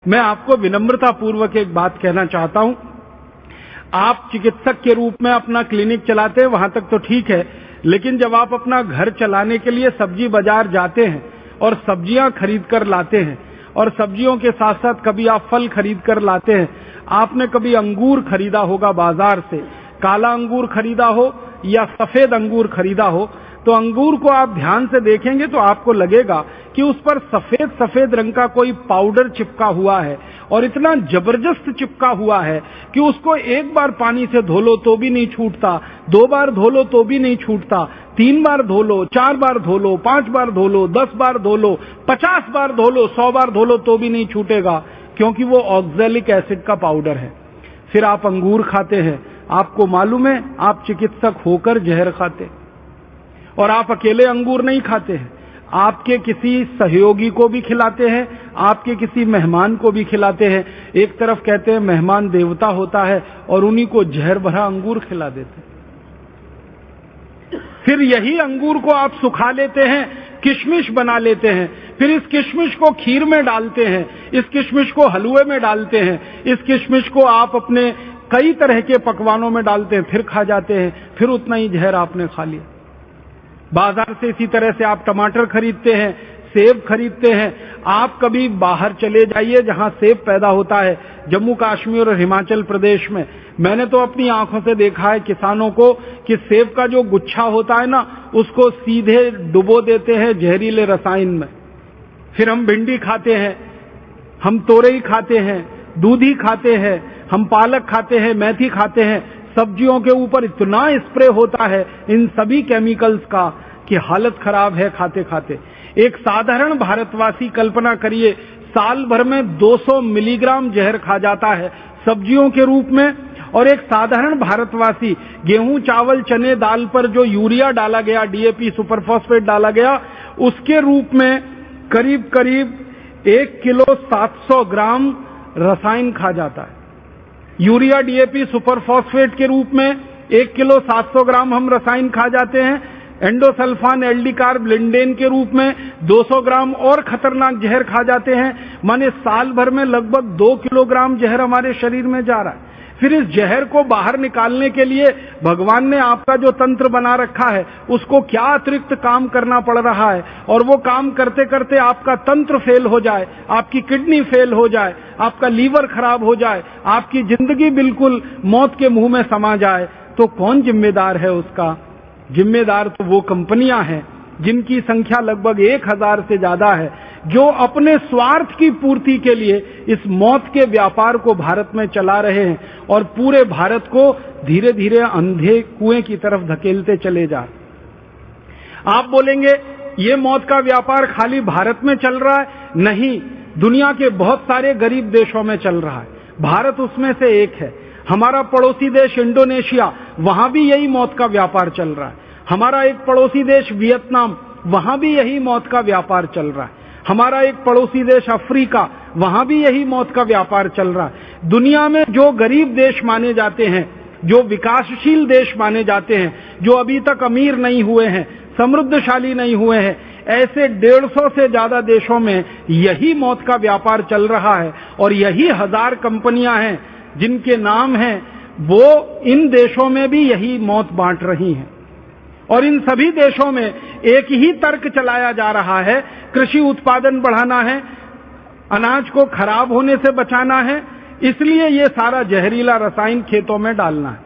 मैं आपको विनम्रता पूर्वक एक बात कहना चाहता हूं। आप चिकित्सक के रूप में अपना क्लिनिक चलाते हैं, वहां तक तो ठीक है, लेकिन जब आप अपना घर चलाने के लिए सब्जी बाजार जाते हैं और सब्जियां खरीद कर लाते हैं, और सब्जियों के साथ साथ कभी आप फल खरीद कर लाते हैं, आपने कभी अंगूर खरीदा होगा बाजार से, काला अंगूर खरीदा हो या सफेद अंगूर खरीदा हो, तो अंगूर को आप ध्यान से देखेंगे तो आपको लगेगा कि उस पर सफेद सफेद रंग का कोई पाउडर चिपका हुआ है, और इतना जबरदस्त चिपका हुआ है कि उसको एक बार पानी से धो लो तो भी नहीं छूटता, 2 बार धो लो तो भी नहीं छूटता, 3 बार धो लो, 4 बार धो लो, 5 बार धो लो, 10 बार धो लो, 50 बार धो लो, 100 बार धो लो तो भी नहीं छूटेगा, क्योंकि वो ऑक्सैलिक एसिड का पाउडर है। फिर आप अंगूर खाते हैं, आपको मालूम है आप चिकित्सक होकर जहर खाते, और आप अकेले अंगूर नहीं खाते हैं, आपके किसी सहयोगी को भी खिलाते हैं, आपके किसी मेहमान को भी खिलाते हैं। एक तरफ कहते हैं मेहमान देवता होता है, और उन्हीं को जहर भरा अंगूर खिला देते हैं। फिर यही अंगूर को आप सुखा लेते हैं, किशमिश बना लेते हैं, फिर इस किशमिश को खीर में डालते हैं, इस किशमिश को हलवे में डालते हैं, इस किशमिश को आप अपने कई तरह के पकवानों में डालते हैं, फिर खा जाते हैं, फिर उतना ही जहर आपने खा लिया। बाजार से इसी तरह से आप टमाटर खरीदते हैं, सेब खरीदते हैं। आप कभी बाहर चले जाइए जहां सेब पैदा होता है, जम्मू कश्मीर और हिमाचल प्रदेश में, मैंने तो अपनी आंखों से देखा है किसानों को कि सेब का जो गुच्छा होता है ना, उसको सीधे डुबो देते हैं जहरीले रसायन में। फिर हम भिंडी खाते हैं, हम तोरई खाते हैं, दूधी खाते हैं, हम पालक खाते हैं, मेथी खाते हैं। सब्जियों के ऊपर इतना स्प्रे होता है इन सभी केमिकल्स का कि हालत खराब है खाते खाते। एक साधारण भारतवासी कल्पना करिए, साल भर में 200 मिलीग्राम जहर खा जाता है सब्जियों के रूप में, और एक साधारण भारतवासी गेहूं, चावल, चने, दाल पर जो यूरिया डाला गया, डीएपी, सुपरफॉस्फेट डाला गया, उसके रूप में करीब करीब 1 किलो 700 ग्राम रसायन खा जाता है। यूरिया, डीएपी, सुपरफॉस्फेट के रूप में 1 किलो 700 ग्राम हम रसायन खा जाते हैं। एंडोसल्फान, एल्डिकार्ब, लिंडेन के रूप में 200 ग्राम और खतरनाक जहर खा जाते हैं। माने साल भर में लगभग 2 किलोग्राम जहर हमारे शरीर में जा रहा है। फिर इस जहर को बाहर निकालने के लिए भगवान ने आपका जो तंत्र बना रखा है, उसको क्या अतिरिक्त काम करना पड़ रहा है, और वो काम करते करते आपका तंत्र फेल हो जाए, आपकी किडनी फेल हो जाए, आपका लीवर खराब हो जाए, आपकी जिंदगी बिल्कुल मौत के मुंह में समा जाए, तो कौन जिम्मेदार है उसका? जिम्मेदार तो वो कंपनियां हैं जिनकी संख्या लगभग 1000 से ज्यादा है, जो अपने स्वार्थ की पूर्ति के लिए इस मौत के व्यापार को भारत में चला रहे हैं, और पूरे भारत को धीरे धीरे अंधे कुएं की तरफ धकेलते चले जा रहे। आप बोलेंगे ये मौत का व्यापार खाली भारत में चल रहा है? नहीं, दुनिया के बहुत सारे गरीब देशों में चल रहा है, भारत उसमें से एक है। हमारा पड़ोसी देश इंडोनेशिया, वहां भी यही मौत का व्यापार चल रहा है। हमारा एक पड़ोसी देश वियतनाम, वहां भी यही मौत का व्यापार चल रहा है। हमारा एक पड़ोसी देश अफ्रीका, वहां भी यही मौत का व्यापार चल रहा है। दुनिया में जो गरीब देश माने जाते हैं, जो विकासशील देश माने जाते हैं, जो अभी तक अमीर नहीं हुए हैं, समृद्धशाली नहीं हुए हैं, ऐसे 150 से ज्यादा देशों में यही मौत का व्यापार चल रहा है। और यही 1000 कंपनियां हैं जिनके नाम हैं, वो इन देशों में भी यही मौत बांट रही हैं। और इन सभी देशों में एक ही तर्क चलाया जा रहा है, कृषि उत्पादन बढ़ाना है, अनाज को खराब होने से बचाना है, इसलिए ये सारा जहरीला रसायन खेतों में डालना है।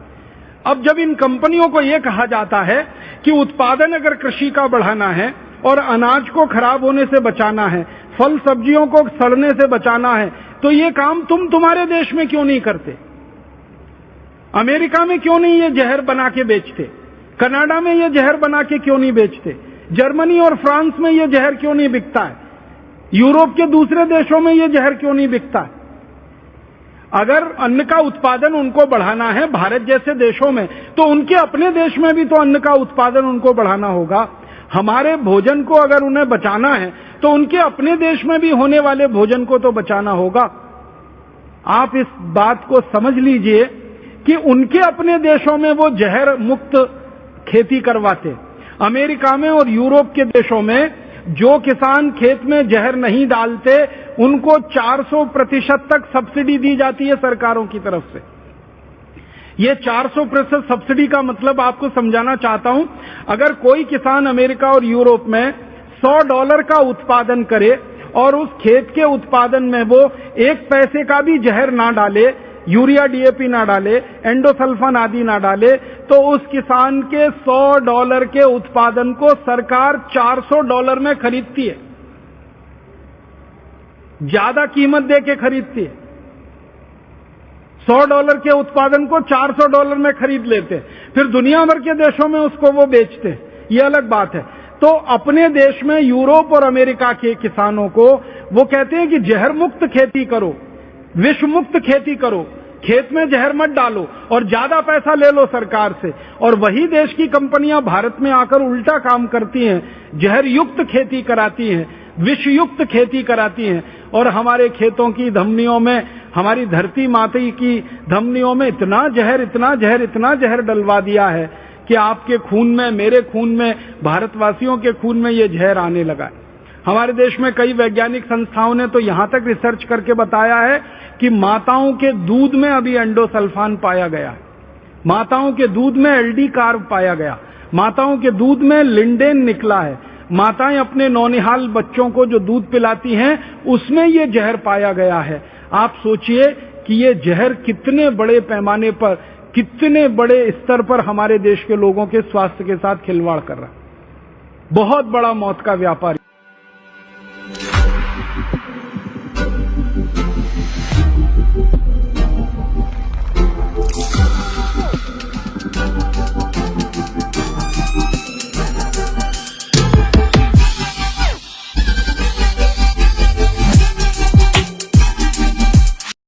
अब जब इन कंपनियों को यह कहा जाता है कि उत्पादन अगर कृषि का बढ़ाना है और अनाज को खराब होने से बचाना है, फल सब्जियों को सड़ने से बचाना है, तो ये काम तुम्हारे देश में क्यों नहीं करते? अमेरिका में क्यों नहीं ये जहर बना के बेचते? कनाडा में ये जहर बना के क्यों नहीं बेचते? जर्मनी और फ्रांस में ये जहर क्यों नहीं बिकता है? यूरोप के दूसरे देशों में ये जहर क्यों नहीं बिकता है? अगर अन्न का उत्पादन उनको बढ़ाना है भारत जैसे देशों में, तो उनके अपने देश में भी तो अन्न का उत्पादन उनको बढ़ाना होगा। हमारे भोजन को अगर उन्हें बचाना है तो उनके अपने देश में भी होने वाले भोजन को तो बचाना होगा। आप इस बात को समझ लीजिए कि उनके अपने देशों में वो जहर मुक्त खेती करवाते, अमेरिका में और यूरोप के देशों में जो किसान खेत में जहर नहीं डालते उनको 400% तक सब्सिडी दी जाती है सरकारों की तरफ से। ये 400% सब्सिडी का मतलब आपको समझाना चाहता हूं। अगर कोई किसान अमेरिका और यूरोप में $100 का उत्पादन करे और उस खेत के उत्पादन में वो 1 पैसे का भी जहर ना डाले, यूरिया डीएपी ना डाले, एंडोसल्फान आदि ना डाले, तो उस किसान के $100 के उत्पादन को सरकार $400 में खरीदती है, ज्यादा कीमत दे के खरीदती है। $100 के उत्पादन को $400 में खरीद लेते हैं, फिर दुनिया भर के देशों में उसको वो बेचते हैं, ये अलग बात है। तो अपने देश में यूरोप और अमेरिका के किसानों को वो कहते हैं कि जहर मुक्त खेती करो, विष मुक्त खेती करो, खेत में जहर मत डालो और ज्यादा पैसा ले लो सरकार से। और वही देश की कंपनियां भारत में आकर उल्टा काम करती हैं, जहर युक्त खेती कराती हैं, विष युक्त खेती कराती हैं और हमारे खेतों की धमनियों में, हमारी धरती माता की धमनियों में इतना जहर डलवा दिया है कि आपके खून में, मेरे खून में, भारतवासियों के खून में ये जहर आने लगा है। हमारे देश में कई वैज्ञानिक संस्थाओं ने तो यहां तक रिसर्च करके बताया है कि माताओं के दूध में अभी एंडोसल्फान पाया गया है, माताओं के दूध में एलडी कार्ब पाया गया, माताओं के दूध में लिंडेन निकला है, माताएं अपने नौनिहाल बच्चों को जो दूध पिलाती हैं उसमें ये जहर पाया गया है। आप सोचिए कि ये जहर कितने बड़े पैमाने पर, कितने बड़े स्तर पर हमारे देश के लोगों के स्वास्थ्य के साथ खिलवाड़ कर रहा है। बहुत बड़ा मौत का व्यापार।